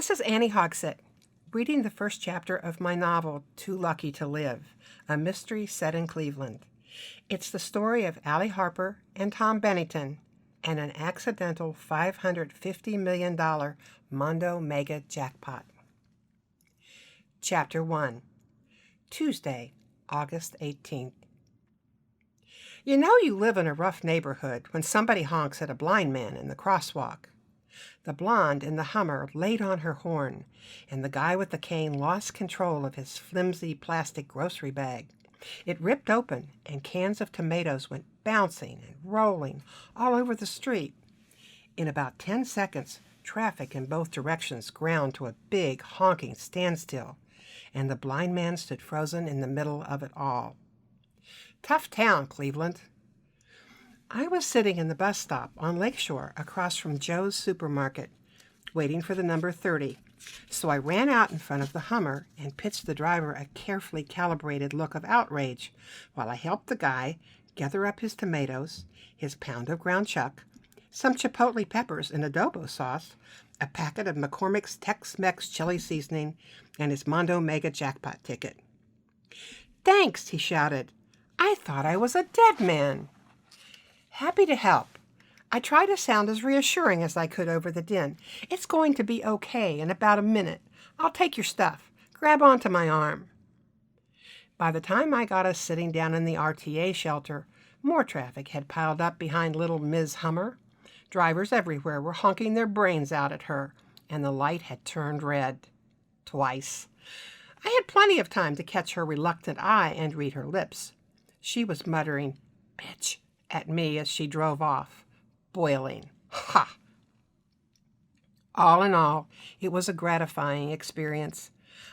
This is Annie Hogsett, reading the first chapter of my novel, Too Lucky to Live, a mystery set in Cleveland. It's the story of Allie Harper and Tom Bennington and an accidental $550 million Mondo Mega jackpot. Chapter 1, Tuesday, August 18th. You know you live in a rough neighborhood when somebody honks at a blind man in the crosswalk. The blonde in the Hummer laid on her horn, and the guy with the cane lost control of his flimsy plastic grocery bag. It ripped open, and cans of tomatoes went bouncing and rolling all over the street. In about 10 seconds, traffic in both directions ground to a big, honking standstill, and the blind man stood frozen in the middle of it all. Tough town, Cleveland. I was sitting in the bus stop on Lakeshore across from Joe's supermarket, waiting for the number 30. So I ran out in front of the Hummer and pitched the driver a carefully calibrated look of outrage while I helped the guy gather up his tomatoes, his pound of ground chuck, some chipotle peppers in adobo sauce, a packet of McCormick's Tex-Mex chili seasoning, and his Mondo Mega jackpot ticket. "Thanks," he shouted. "I thought I was a dead man." "Happy to help." I tried to sound as reassuring as I could over the din. "It's going to be okay in about a minute. I'll take your stuff. Grab onto my arm." By the time I got us sitting down in the RTA shelter, more traffic had piled up behind little Ms. Hummer. Drivers everywhere were honking their brains out at her, and the light had turned red. Twice. I had plenty of time to catch her reluctant eye and read her lips. She was muttering, "Bitch," at me as she drove off. Boiling. Ha! All in all, it was a gratifying experience.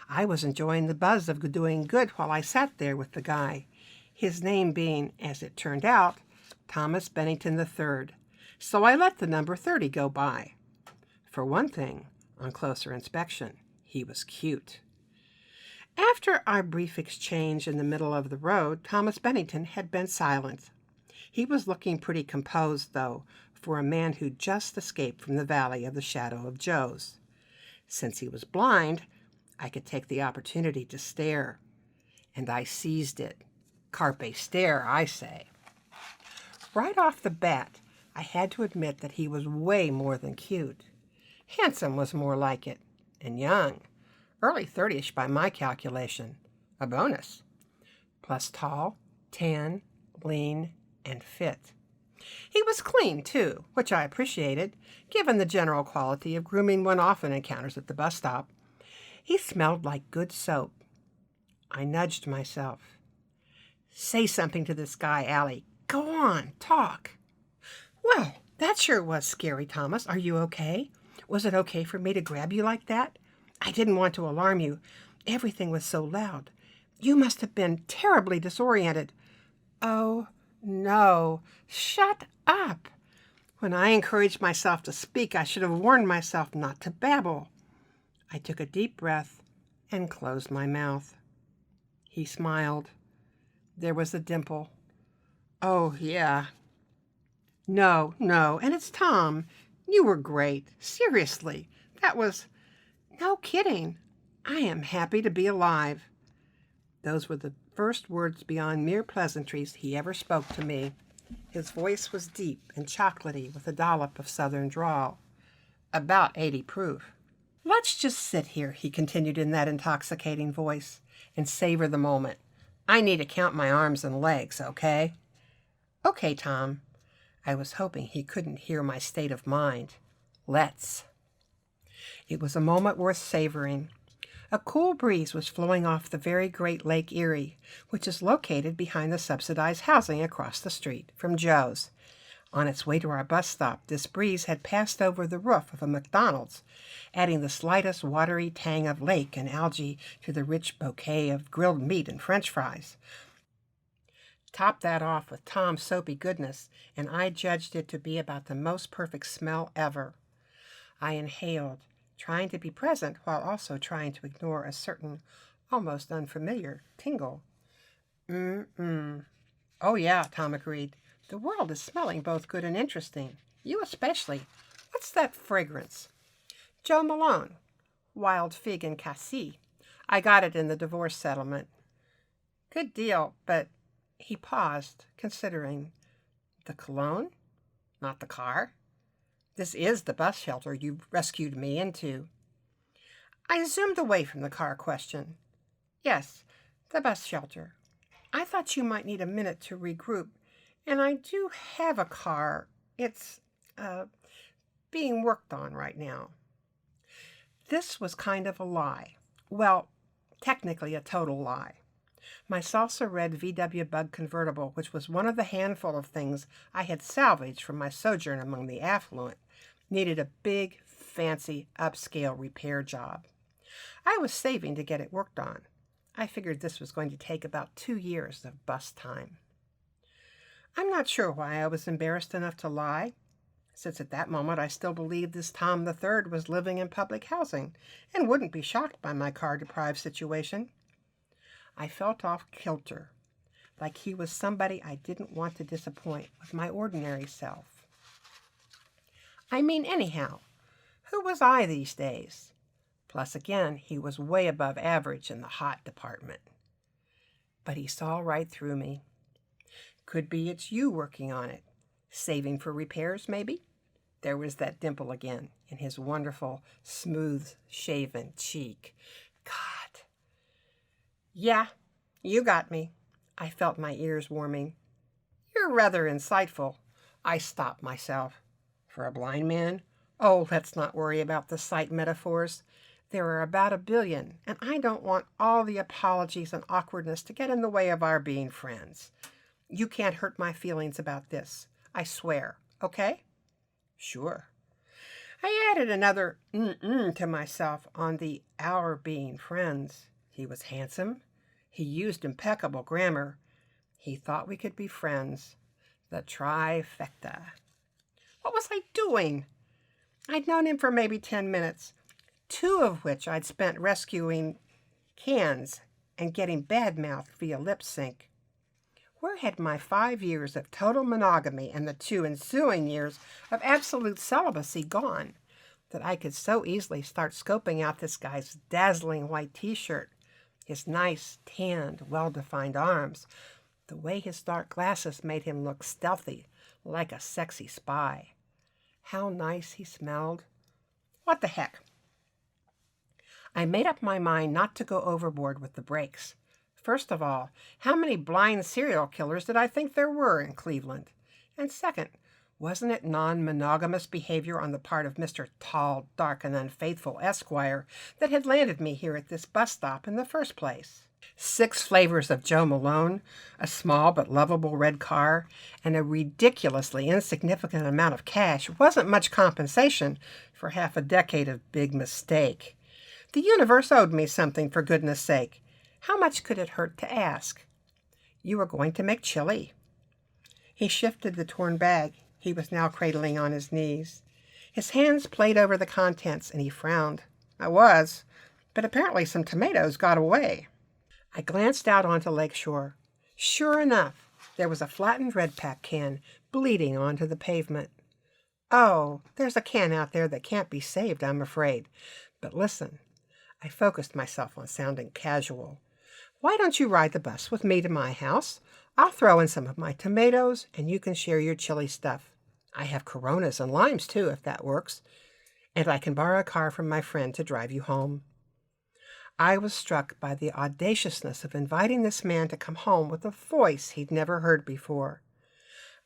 I was enjoying the buzz of doing good while I sat there with the guy, his name being, as it turned out, Thomas Bennington III. So I let the number 30 go by. For one thing, on closer inspection, he was cute. After our brief exchange in the middle of the road, Thomas Bennington had been silent. He was looking pretty composed, though, for a man who'd just escaped from the valley of the shadow of Joe's. Since he was blind, I could take the opportunity to stare, and I seized it. Carpe stare, I say. Right off the bat, I had to admit that he was way more than cute. Handsome was more like it, and young. Early 30ish by my calculation. A bonus. Plus tall, tan, lean, and fit. He was clean, too, which I appreciated, given the general quality of grooming one often encounters at the bus stop. He smelled like good soap. I nudged myself. "Say something to this guy, Allie. Go on, talk." "Well, that sure was scary, Thomas. Are you okay? Was it okay for me to grab you like that? I didn't want to alarm you. Everything was so loud. You must have been terribly disoriented." "Oh, no. Shut up. When I encouraged myself to speak, I should have warned myself not to babble." I took a deep breath and closed my mouth. He smiled. There was a dimple. "Oh, yeah." No, and it's Tom. You were great. Seriously, that was... No kidding. I am happy to be alive." Those were the first words beyond mere pleasantries he ever spoke to me. His voice was deep and chocolatey with a dollop of southern drawl. About 80 proof. "Let's just sit here," he continued in that intoxicating voice, "and savor the moment. I need to count my arms and legs, okay?" "Okay, Tom." I was hoping he couldn't hear my state of mind. "Let's." It was a moment worth savoring. A cool breeze was flowing off the very great Lake Erie, which is located behind the subsidized housing across the street from Joe's. On its way to our bus stop, this breeze had passed over the roof of a McDonald's, adding the slightest watery tang of lake and algae to the rich bouquet of grilled meat and French fries. Top that off with Tom's soapy goodness, and I judged it to be about the most perfect smell ever. I inhaled, trying to be present while also trying to ignore a certain, almost unfamiliar tingle. "Oh, yeah," Tom agreed. "The world is smelling both good and interesting. You especially. What's that fragrance?" "Joe Malone." Wild fig and cassis. I got it in the divorce settlement. Good deal, but he paused, considering. The cologne? Not the car? This is the bus shelter you rescued me into. I zoomed away from the car question. Yes, the bus shelter. I thought you might need a minute to regroup, and I do have a car. It's, being worked on right now. This was kind of a lie. Well, technically a total lie. My salsa red VW Bug convertible, which was one of the handful of things I had salvaged from my sojourn among the affluent, needed a big, fancy, upscale repair job. I was saving to get it worked on. I figured this was going to take about 2 years of bus time. I'm not sure why I was embarrassed enough to lie, since at that moment I still believed this Tom III was living in public housing and wouldn't be shocked by my car-deprived situation. I felt off kilter, like he was somebody I didn't want to disappoint with my ordinary self. I mean, anyhow, who was I these days? Plus, again, he was way above average in the hot department. But he saw right through me. Could be it's you working on it. Saving for repairs, maybe? There was that dimple again in his wonderful, smooth-shaven cheek. God. Yeah, you got me. I felt my ears warming. You're rather insightful. I stopped myself. For a blind man? Oh, let's not worry about the sight metaphors. There are about 1 billion, and I don't want all the apologies and awkwardness to get in the way of our being friends. You can't hurt my feelings about this. I swear. Okay? Sure. I added another to myself on the our being friends. He was handsome. He used impeccable grammar. He thought we could be friends. The trifecta. What was I doing? I'd known him for maybe 10 minutes, 2 of which I'd spent rescuing cans and getting bad-mouthed via lip sync. Where had my 5 years of total monogamy and the 2 ensuing years of absolute celibacy gone, that I could so easily start scoping out this guy's dazzling white t-shirt, his nice, tanned, well-defined arms, the way his dark glasses made him look stealthy, like a sexy spy. How nice he smelled. What the heck? I made up my mind not to go overboard with the breaks. First of all, how many blind serial killers did I think there were in Cleveland? And second, wasn't it non-monogamous behavior on the part of Mr. Tall, Dark, and Unfaithful Esquire that had landed me here at this bus stop in the first place? 6 flavors of Joe Malone, a small but lovable red car, and a ridiculously insignificant amount of cash wasn't much compensation for half a decade of big mistake. The universe owed me something, for goodness sake. How much could it hurt to ask? You were going to make chili. He shifted the torn bag he was now cradling on his knees. His hands played over the contents, and he frowned. I was, but apparently some tomatoes got away. I glanced out onto Lake Shore. Sure enough, there was a flattened Red Pack can bleeding onto the pavement. Oh, there's a can out there that can't be saved, I'm afraid. But listen, I focused myself on sounding casual. Why don't you ride the bus with me to my house? I'll throw in some of my tomatoes, and you can share your chili stuff. I have Coronas and limes, too, if that works. And I can borrow a car from my friend to drive you home. I was struck by the audaciousness of inviting this man to come home with a voice he'd never heard before.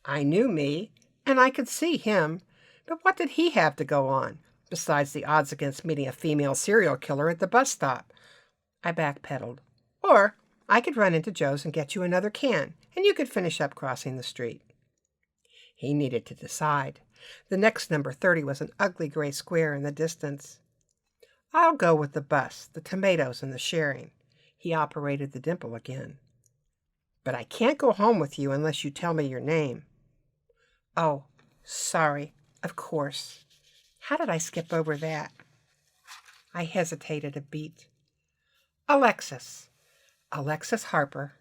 I knew me, and I could see him, but what did he have to go on, besides the odds against meeting a female serial killer at the bus stop? I backpedaled. Or I could run into Joe's and get you another can, and you could finish up crossing the street. He needed to decide. The next number 30 was an ugly gray square in the distance. I'll go with the bus, the tomatoes, and the sharing. He operated the dimple again. But I can't go home with you unless you tell me your name. Oh, sorry, of course. How did I skip over that? I hesitated a beat. Alexis Harper.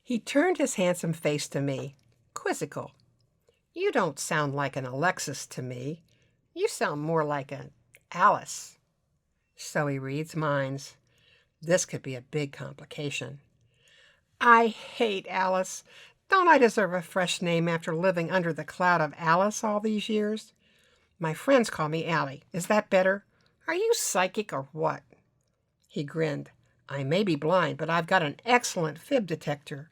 He turned his handsome face to me, quizzical. You don't sound like an Alexis to me. You sound more like an Alice. So he reads minds. This could be a big complication. I hate Alice. Don't I deserve a fresh name after living under the cloud of Alice all these years? My friends call me Allie. Is that better? Are you psychic or what? He grinned. I may be blind, but I've got an excellent fib detector.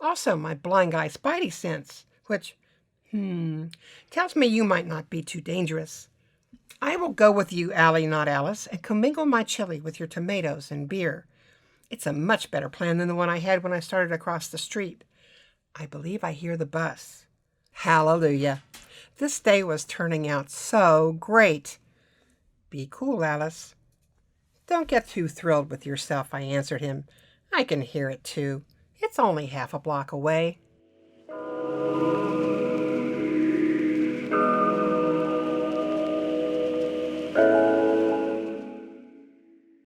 Also, my blind guy spidey sense, which, tells me you might not be too dangerous. I will go with you, Allie, not Alice, and commingle my chili with your tomatoes and beer. It's a much better plan than the one I had when I started across the street. I believe I hear the bus. Hallelujah. This day was turning out so great. Be cool, Alice. Don't get too thrilled with yourself, I answered him. I can hear it, too. It's only half a block away.